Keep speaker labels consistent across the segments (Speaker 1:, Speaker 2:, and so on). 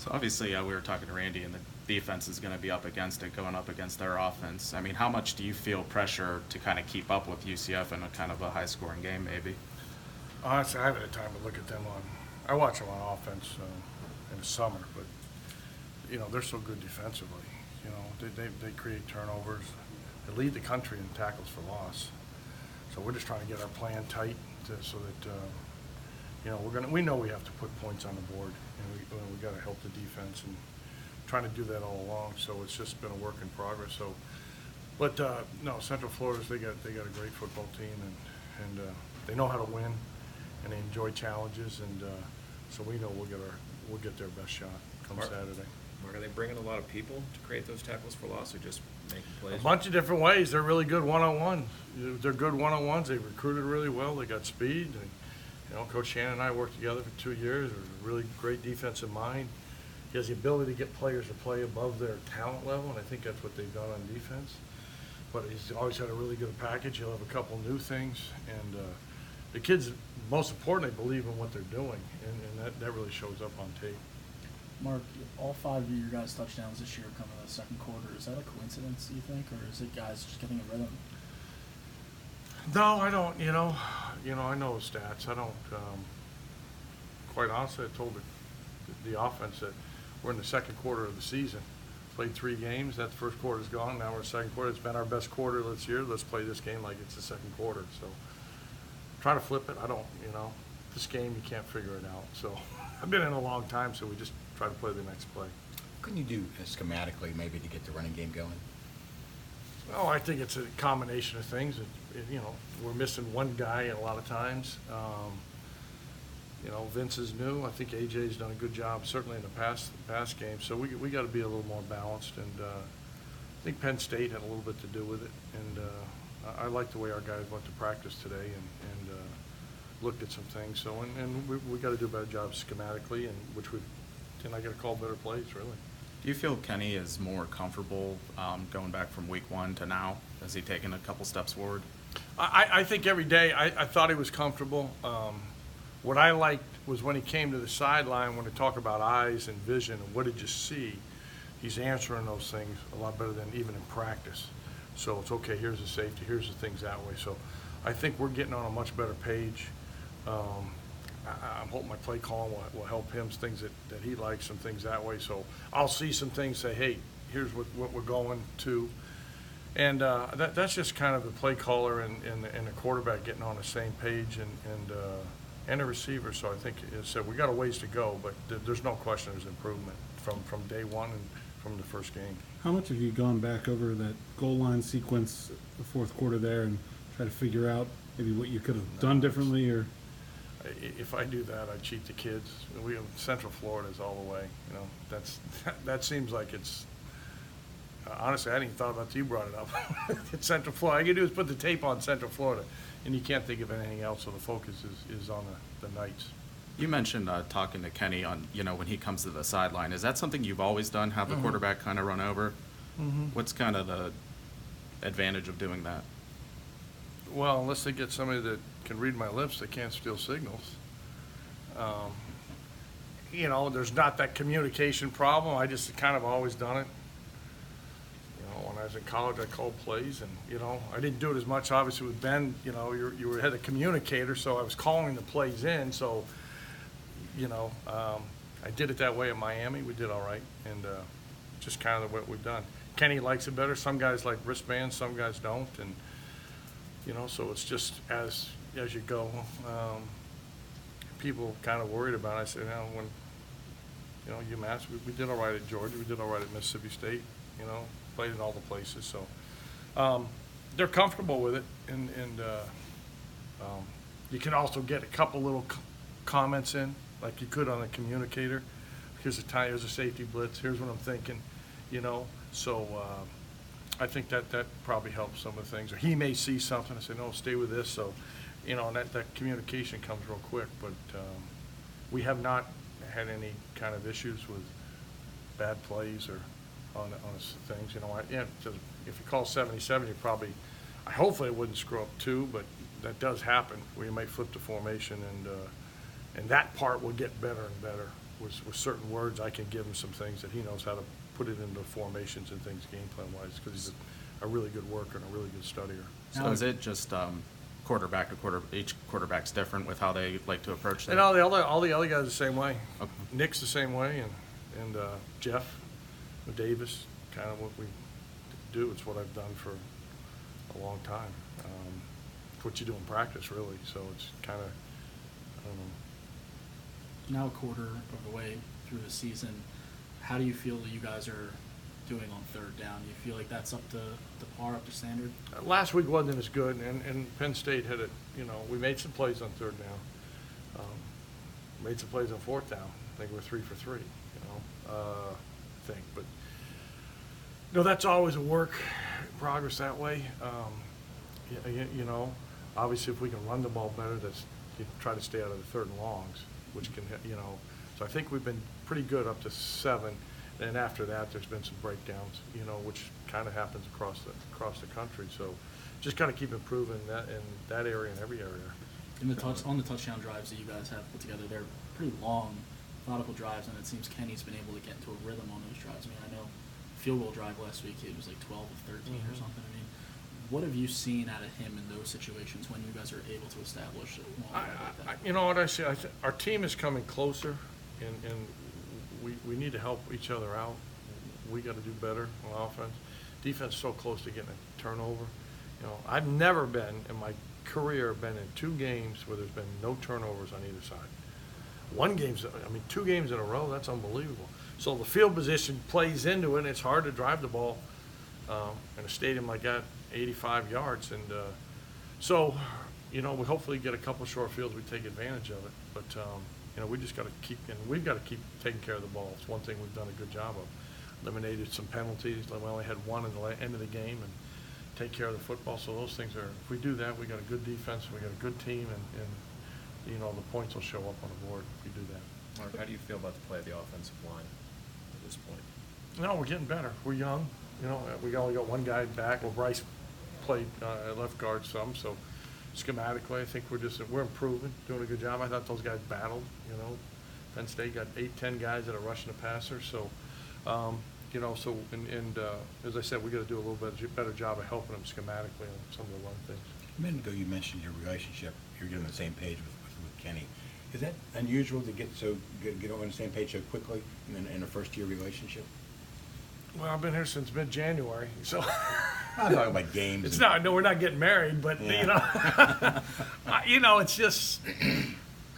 Speaker 1: So obviously, we were talking to Randy, and the defense is going to be up against it, going up against their offense. I mean, how much do you feel pressure to kind of keep up with UCF in a kind of a high-scoring game, maybe?
Speaker 2: Honestly, I haven't had time to look at them on. I watch them on offense in the summer, but they're so good defensively. They create turnovers. They lead the country in tackles for loss. So we're just trying to get our plan tight so that we know we have to put points on the board, and we got to help the defense and trying to do that all along. So it's just been a work in progress. So, but no, Central Florida's they got a great football team, and they know how to win, and they enjoy challenges, and so we know we'll get their best shot come Saturday.
Speaker 3: Mark, are they bringing a lot of people to create those tackles for loss, or just making plays?
Speaker 2: A bunch of different ways. They're really good one-on-one. They're good one-on-ones. They recruited really well. They got speed. And, Coach Shannon and I worked together for 2 years. There's a really great defensive mind. He has the ability to get players to play above their talent level, and I think that's what they've done on defense. But he's always had a really good package. He'll have a couple new things. And the kids, most importantly, believe in what they're doing, and that really shows up on tape.
Speaker 4: Mark, all 5 of your guys' touchdowns this year come in the second quarter. Is that a coincidence, do you think, or is it guys just getting a rhythm?
Speaker 2: No, I don't. I know stats. I don't. Quite honestly, I told the offense that we're in the second quarter of the season. Played 3 games. That first quarter's gone. Now we're in the second quarter. It's been our best quarter this year. Let's play this game like it's the second quarter. So try to flip it. I don't. This game you can't figure it out. So I've been in a long time. So we just try to play the next play.
Speaker 5: What can you do schematically maybe to get the running game going?
Speaker 2: Well, I think it's a combination of things. We're missing one guy a lot of times. Vince is new. I think AJ's done a good job, certainly in the past game. So we got to be a little more balanced. And I think Penn State had a little bit to do with it. And I like the way our guys went to practice today and looked at some things. So and we got to do a better job schematically, and I got to call better plays really.
Speaker 1: Do you feel Kenny is more comfortable going back from week 1 to now? Has he taken a couple steps forward?
Speaker 2: I think every day I thought he was comfortable. What I liked was when he came to the sideline, when they talk about eyes and vision and what did you see, he's answering those things a lot better than even in practice. So it's okay, here's the safety, here's the things that way. So I think we're getting on a much better page. I'm hoping my play calling will help him, things that he likes, some things that way. So I'll see some things, say, hey, here's what we're going to. And that's just kind of the play caller and the quarterback getting on the same page and the receiver. So I think, as I said, we got a ways to go, but there's no question there's improvement from day one and from the first game.
Speaker 6: How much have you gone back over that goal line sequence, the fourth quarter there, and try to figure out maybe what you could have done differently? Or
Speaker 2: if I do that, I cheat the kids. Central Florida is all the way. That seems like it's. Honestly, I hadn't even thought about it. You brought it up. It's Central Florida. All you can do is put the tape on Central Florida, and you can't think of anything else. So the focus is on the Knights.
Speaker 1: You mentioned talking to Kenny on, when he comes to the sideline. Is that something you've always done, have the quarterback kind of run over? Mm-hmm. What's kind of the advantage of doing that?
Speaker 2: Well, unless they get somebody that can read my lips, they can't steal signals. There's not that communication problem. I just kind of always done it. When I was in college, I called plays, and, I didn't do it as much, obviously, with Ben. You had a communicator, so I was calling the plays in. So, I did it that way at Miami. We did all right, and just kind of what we've done. Kenny likes it better. Some guys like wristbands, some guys don't, and, so it's just as you go. People kind of worried about it. I said, when, UMass, we did all right at Georgia. We did all right at Mississippi State, played in all the places. So they're comfortable with it. And you can also get a couple little comments in, like you could on a communicator. Here's a tie, here's a safety blitz, here's what I'm thinking, So I think that probably helps some of the things. Or he may see something and say, no, stay with this. So, and that communication comes real quick. But we have not had any kind of issues with bad plays or on things. If you call 77, you probably, hopefully it wouldn't screw up too, but that does happen where you might flip the formation, and that part will get better and better with certain words, I can give him some things that he knows how to put it into formations and things game plan wise, because he's a really good worker and a really good studier.
Speaker 1: So is it just quarterback to quarter? Each quarterback's different with how they like to approach that.
Speaker 2: And all the other guys the same way.
Speaker 1: Okay.
Speaker 2: Nick's the same way, and Jeff Davis, kind of what we do. It's what I've done for a long time. It's what you do in practice, really. So it's kind of, I don't know.
Speaker 4: Now a quarter of the way through the season, how do you feel that you guys are doing on third down? Do you feel like that's up to par, up to standard?
Speaker 2: Last week wasn't as good, and Penn State had it. We made some plays on third down, made some plays on fourth down. I think we're 3 for 3. I think, but that's always a work in progress that way. Obviously, if we can run the ball better, you try to stay out of the third and longs, which can, So I think we've been pretty good up to 7. And after that, there's been some breakdowns, which kind of happens across the country. So just got to keep improving that in that area and every area.
Speaker 4: On the touchdown drives that you guys have put together, they're pretty long, methodical drives, and it seems Kenny's been able to get into a rhythm on those drives. I mean, I know field goal drive last week, it was like 12 of 13 or something. I mean, what have you seen out of him in those situations when you guys are able to establish it?
Speaker 2: You know what I say? Our team is coming closer, and we need to help each other out. We got to do better on offense. Defense is so close to getting a turnover. I've never been in my career in 2 games where there's been no turnovers on either side. 2 games in a row, that's unbelievable. So the field position plays into it, and it's hard to drive the ball in a stadium like that, 85 yards. And we hopefully get a couple short fields, we take advantage of it. But, we just got to we've got to keep taking care of the ball. It's one thing we've done a good job of. Eliminated some penalties. We only had 1 in the end of the game, and take care of the football. So those things if we do that, we got a good defense, we got a good team, and the points will show up on the board if we do that.
Speaker 3: Mark, how do you feel about the play of the offensive line at this point?
Speaker 2: No, we're getting better. We're young. We only got 1 guy back. Well, Bryce played left guard some, so schematically, I think we're improving, doing a good job. I thought those guys battled. Penn State got 8-10 guys that are rushing the passer. So, as I said, we got to do a little bit better job of helping them schematically on some of the run things.
Speaker 5: A minute ago, you mentioned your relationship. You're getting on the same page with Kenny. Is that unusual to get on the same page so quickly in a first-year relationship?
Speaker 2: Well, I've been here since mid-January, so.
Speaker 5: I'm talking about games.
Speaker 2: It's not. No, we're not getting married, but
Speaker 5: yeah.
Speaker 2: It's just.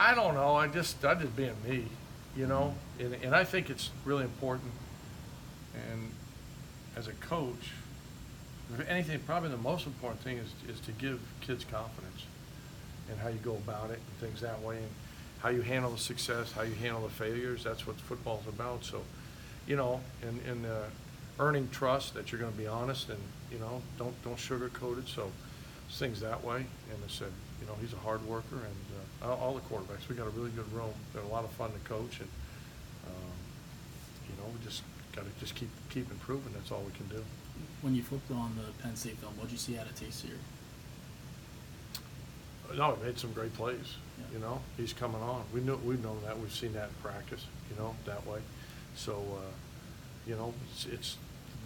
Speaker 2: I don't know. I'm just being me, and I think it's really important. And as a coach, if anything, probably the most important thing is to give kids confidence in how you go about it and things that way, and how you handle the success, how you handle the failures. That's what football's about. So, and earning trust that you're going to be honest and don't sugarcoat it. So things that way. And I said, he's a hard worker, and all the quarterbacks. We got a really good room. They're a lot of fun to coach, and we just got to keep improving. That's all we can do.
Speaker 4: When you flipped on the Penn State film, what did you see out of Tayseer?
Speaker 2: No, he made some great plays.
Speaker 4: Yeah.
Speaker 2: He's coming on. We've known that. We've seen that in practice. That way. So, it's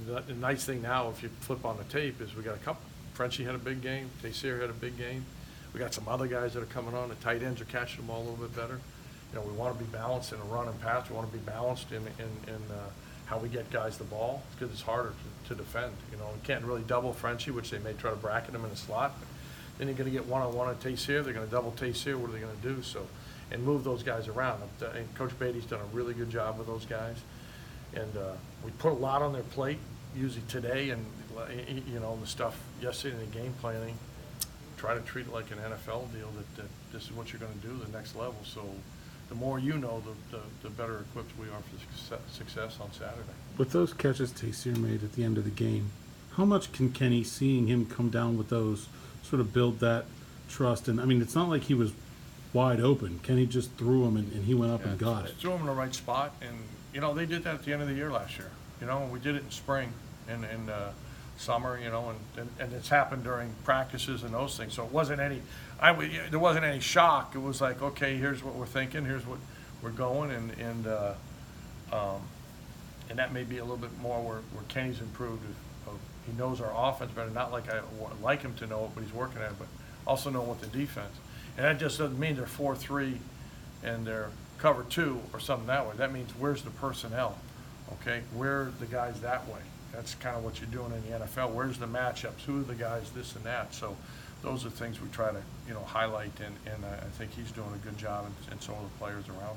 Speaker 2: the nice thing now. If you flip on the tape, is we got a couple. Frenchie had a big game. Tayseer had a big game. We got some other guys that are coming on. The tight ends are catching the ball a little bit better. We want to be balanced in a run and pass. We want to be balanced in how we get guys the ball, because it's harder to defend. We can't really double Frenchie, which they may try to bracket him in the slot. But then you're going to get one-on-one at Tayseer. They're going to double Tayseer. What are they going to do? So, and move those guys around. And Coach Beatty's done a really good job with those guys. And we put a lot on their plate, usually today, and the stuff yesterday in the game planning. Try to treat it like an NFL deal, that this is what you're going to do, the next level. So the more the better equipped we are for success on Saturday.
Speaker 6: With those catches Tayseer made at the end of the game, how much can Kenny, seeing him come down with those, sort of build that trust? And, I mean, it's not like he was wide open. Kenny just threw him, and he went up and got it.
Speaker 2: Threw him in the right spot. And, they did that at the end of the year last year. We did it in spring and summer, and it's happened during practices and those things. So it wasn't there wasn't any shock. It was like, okay, here's what we're thinking. Here's what we're going, and that may be a little bit more where Kenny's improved. He knows our offense better, not like I like him to know it, but he's working at it, but also know what the defense. And that just doesn't mean they're 4-3 and they're cover 2 or something that way. That means where's the personnel, okay? Where are the guys that way? That's kind of what you're doing in the NFL. Where's the matchups? Who are the guys this and that? So those are things we try to, highlight, and I think he's doing a good job, and so are the players around him.